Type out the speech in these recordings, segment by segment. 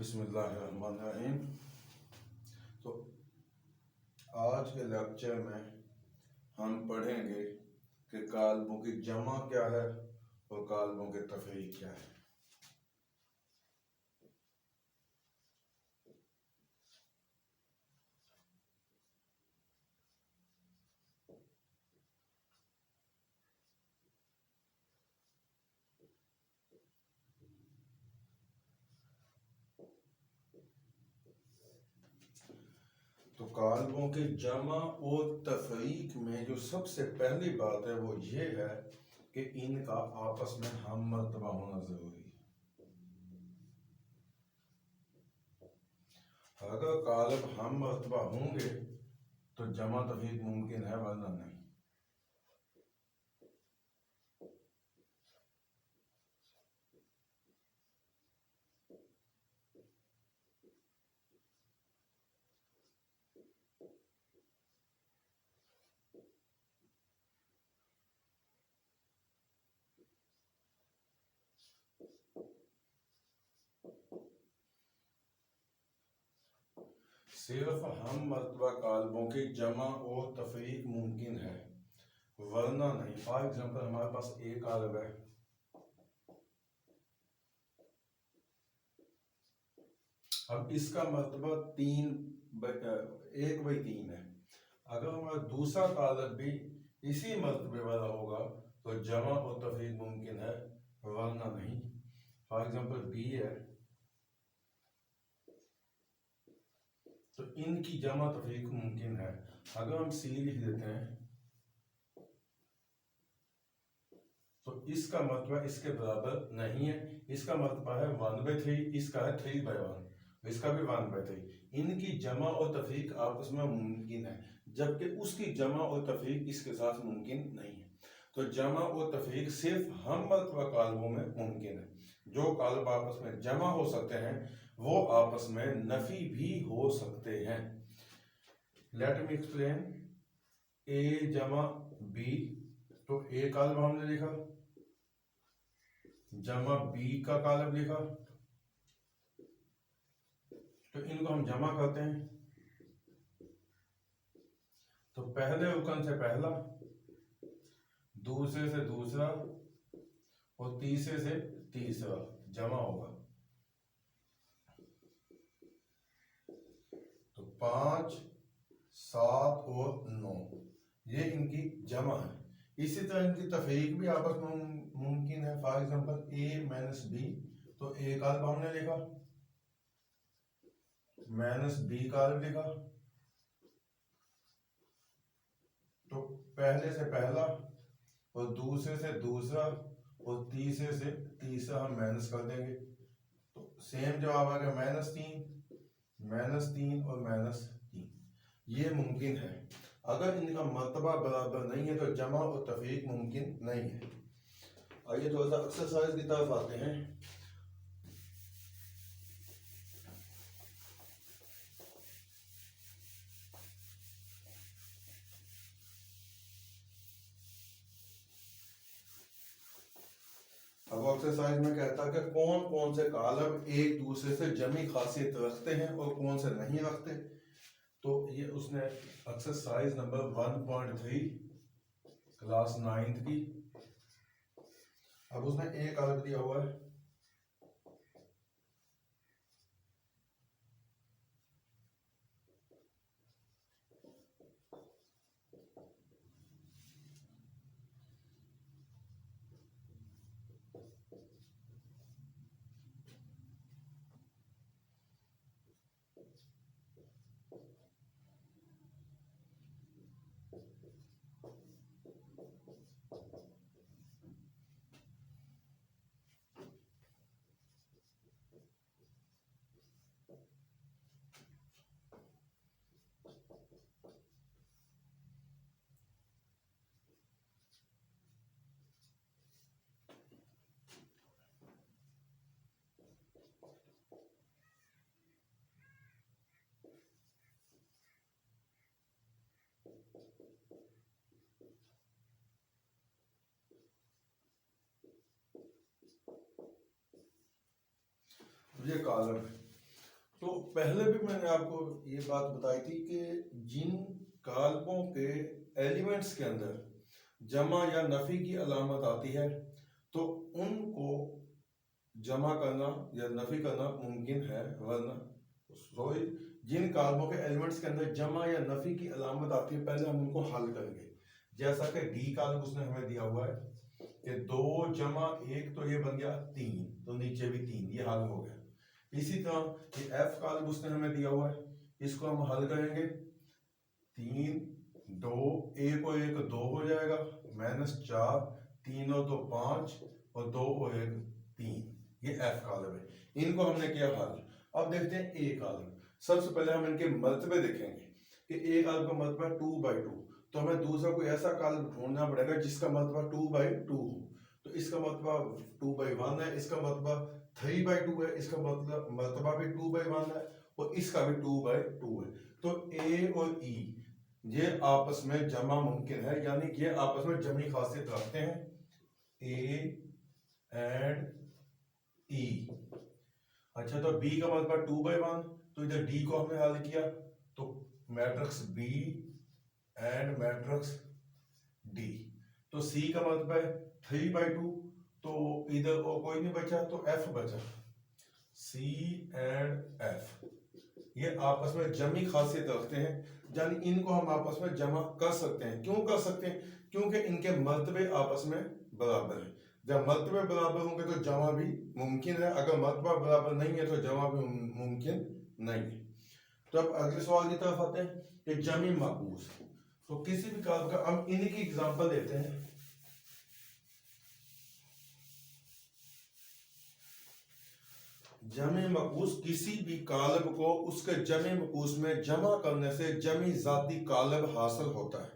बिस्मिल्लाहिर्रहमानिर्रहीम। तो आज के लेक्चर में हम पढ़ेंगे कि कालमों की जमा क्या है और कालमों की तफरीक क्या है। तो कालमों की जमा और तफरीक में जो सबसे पहली बात है वो ये है कि इनका आपस में हम मर्तबा होना जरूरी है। अगर कालब हम मर्तबा होंगे तो जमा तफरीक मुमकिन है, वरना नहीं। सिर्फ हम मर्तबा कालबों की जमा और तफरीक मुमकिन है, वरना नहीं। फॉर एग्जाम्पल हमारे पास एक कालब है, अब इसका मर्तबा 1/3 है। अगर हमारा दूसरा कालब भी इसी मर्तबे वाला होगा तो जमा और तफरीक मुमकिन है, वरना नहीं। फॉर एग्जाम्पल बी है, तो इनकी जमा तफरीक मुमकिन है। अगर हम सी लिख देते हैं तो इसका मर्तबा इसके बराबर नहीं है। इसका मर्तबा है 1/3, इसका है 3/1, इसका भी 1/3। इनकी जमा और तफरीक आपस में मुमकिन है, जबकि उसकी जमा और तफरीक इसके साथ मुमकिन नहीं है। तो जमा और तफरीक सिर्फ हम मर्तबा कालबों में मुमकिन है। जो कालब आपस में जमा हो सकते हैं वो आपस में नफी भी हो सकते हैं। Let me explain. ए जमा बी, तो ए कालब हमने लिखा, जमा बी का कालब लिखा, तो इनको हम जमा करते हैं। तो पहले रुकन से पहला, दूसरे से दूसरा और तीसरे से तीसरा जमा होगा। तो 5, 7 और 9 ये इनकी जमा है। इसी तरह इनकी तफरीक भी आपस में मुमकिन है। For example A minus B, तो ए कालब हमने लिखा, माइनस बी कालब लिखा, तो पहले से पहला और दूसरे से दूसरा और तीसरे से तीसरा हम माइनस कर देंगे, तो सेम जवाब आ गया -3, -3 और -3। ये मुमकिन है। अगर इनका मर्तबा बराबर नहीं है तो जमा और तफरीक मुमकिन नहीं है। आइए थोड़ा सा एक्सरसाइज की तरफ आते हैं। अब एक्सरसाइज में कहता है कि कौन कौन से कालब एक दूसरे से जमी खासियत रखते हैं और कौन से नहीं रखते। तो ये उसने एक्सरसाइज नंबर 1.3 क्लास 9th की। अब उसने एक कालब दिया हुआ है, ये कालब है। तो पहले भी मैंने आपको ये बात बताई थी कि जिन काल्पों के एलिमेंट्स के अंदर जमा या नफी की अलामत आती है तो उनको जमा करना या नफी करना मुमकिन है, वरना सॉरी जिन काल्पों के एलिमेंट्स के अंदर जमा या नफी की अलामत आती है पहले हम उनको हल करेंगे। जैसा कि डी काल्प उसने हमें दिया हुआ है कि 2 जमा 1 तो ये बन गया 3, तो नीचे भी 3, ये हल हो गया। इसी तरह ये एफ काल्प उसने हमें दिया हुआ है, इसको हम हल करेंगे 3 2 1 और 1 2 हो जाएगा, -4 3 और 2 5 और 2 और 1 3, ये एफ काल्प है। इनको हमने किया हल। अब देखते हैं ए काल्प। सबसे पहले हम इनके मर्तबे देखेंगे कि ए काल्प का मर्तबा 2/2, तो हमें दूसरा कोई ऐसा काल्प ढूंढना पड़ेगा जिसका मर्तबा 2/2 हो। तो इसका मर्तबा 2/1 है, इसका मर्तबा 3/2 है, इसका मतलब मर्तबा भी 2/1 है और इसका भी 2/2 है। तो ए और ई ये आपस में जमा मुमकिन है, यानी कि ये आपस में जमी खासियत रखते हैं, ए एंड ई। अच्छा, तो बी का मतलब 2/1, तो इधर डी को हमने हल किया तो matrix B and matrix D. तो सी का मतलब है 3/2, तो इधर और कोई नहीं बचा तो एफ बचा, सी एंड एफ। ये आपस में जमी खासियत रखते हैं, यानी इनको हम आपस में जमा कर सकते हैं। क्यों कर सकते हैं? क्योंकि इनके मर्तबे आपस में बराबर है। जब मर्तबे बराबर होंगे तो जमा भी मुमकिन है, अगर मर्तबा बराबर नहीं है तो जमा भी मुमकिन नहीं है। तो अब अगले सवाल की तरफ आते हैं कि जमी माकूस। तो किसी भी काल्प का हम इन्हीं की एग्जांपल देते हैं। जमे मकूस किसी भी काल्ब को उसके जमे मकूस में जमा करने से जमी जाती काल्ब हासिल होता है।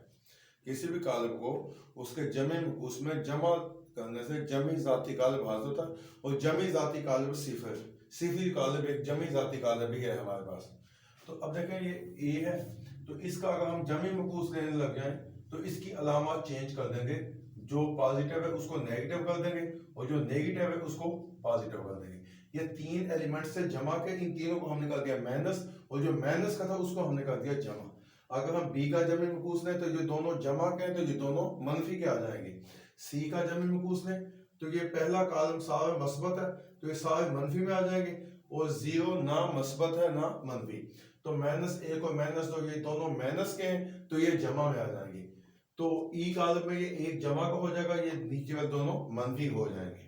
किसी भी काल्ब को उसके जमे मकूस में जमा करने से जमी जाती काल्ब हासिल होता है, और जमी जाती काल्ब सिफर काल्ब एक जमी जाती काल्ब भी है हमारे पास। तो अब देखें ये ए है, तो इसका अगर हम जमी मकूस लेने लग जाएं तो इसकी अलामत चेंज कर देंगे, जो पॉजिटिव है उसको नेगेटिव कर देंगे और जो नेगेटिव है उसको पॉजिटिव कर देंगे। ये 3 एलिमेंट से जमा के इन तीनों को हमने कर दिया माइनस, और जो माइनस का था उसको हमने कर दिया जमा। अगर हम बी का जमी मकूस लें तो ये दोनों जमा के तो ये दोनों मनफी के आ जाएंगे। सी का जमी मकूस लें तो ये पहला कॉलम सारा मस्बत है तो ये सारे मनफी में आ जाएंगे, और 0 ना मस्बत है ना मनफी, तो -1 और -2 ये दोनों माइनस के हैं तो ये जमा में आ जाएंगे। तो ई कॉलम में ये एक जमा का हो जाएगा, ये नीचे वाले दोनों मनफी हो जाएंगे।